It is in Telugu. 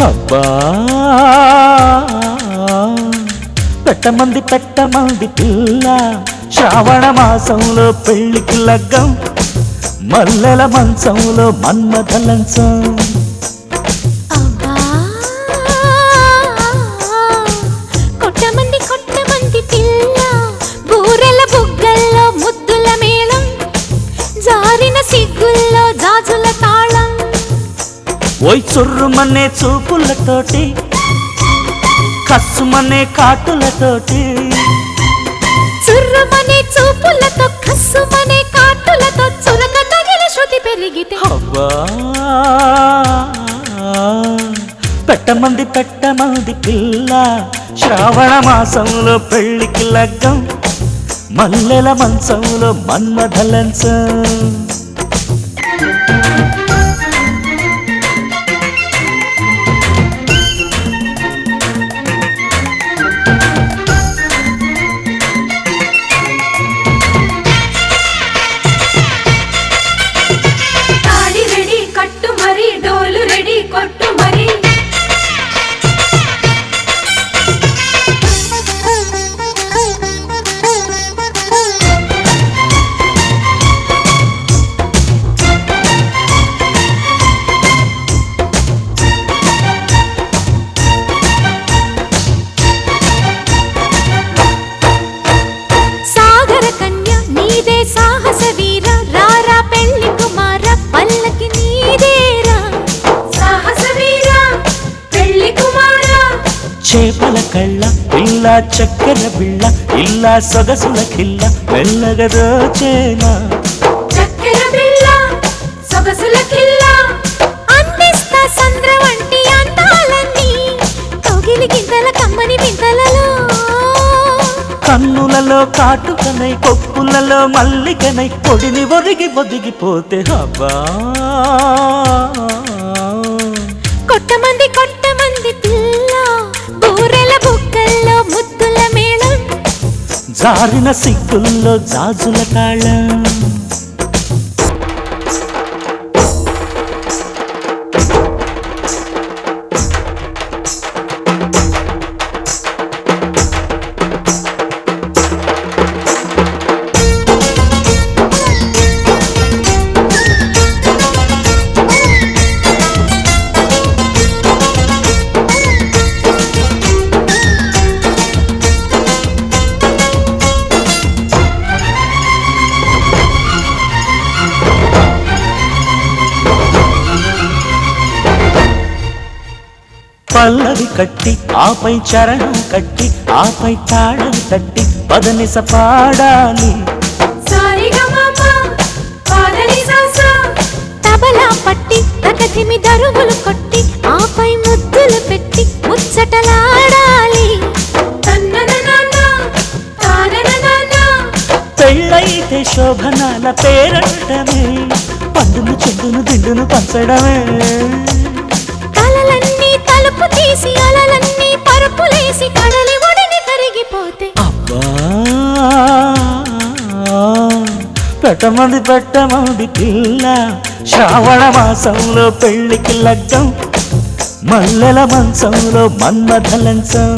అబ్బా పెట్టమంది పిల్ల శ్రావణ మాసంలో పెళ్లికి లగ్గం మల్లెల మంచంలో మన్మథ లంచం కొట్టమంది పిల్ల బూరెల బుగ్గల్లో ముద్దుల మేళం జారిన సిగ్గుల్లో జాజుల తాళం ఓయ్ చుర్రుమనే చూపులతోటి కస్సుమనే కాటులతోటి చుర్రుమనే చూపులతో కస్సుమనే కాటులతో చురక తగిలి శృతి పెరిగితే అవ్వా పెట్టమంది పిల్ల శ్రావణ మాసంలో పెళ్లికి లగ్గం మల్లెల మంచంలో మన్మథ లంచం చేపల కళ్ళ పిల్ల చక్కెర బిళ్ళ ఇల్లా సొగసుల కిల్ల మెల్లగా దోచేనా చక్కెర బిళ్ళ సొగసుల కిల్ల అందిస్తా సంద్ర వంటి అందాలన్నీ తొగిలి గింతల కమ్మని బింతలలో కన్నులలో కాటుకనై కొప్పులలో మల్లికనై పొడిని ఒదిగిపోతే హబ్బా కొట్టమంది పిల్ల బూరెల బుగ్గల్లో ముద్దుల మేళం జారిన సిగ్గుల్లో జాజుల తాళం పల్లవి కట్టి ఆపై చరణం కట్టి ఆపై తాళం తట్టి పదనిస పాడాలి తబలా పట్టి తకధిమి దరువులు కొట్టి ఆపై ముద్దులు పెట్టి ముచ్చటలాడాలి పెళ్ళైతే శోభనాల పేరడమే పండును చెండును దిండును పంచడమే తలుపు తీసి అలలన్నీ పరుపులేసి కడలి ఒడిని కరిగిపోతే అబ్బా పెట్టమంది పిల్ల శ్రావణ మాసంలో పెళ్లికి లగ్గం మల్లెల మంచంలో మన్మథ లంచం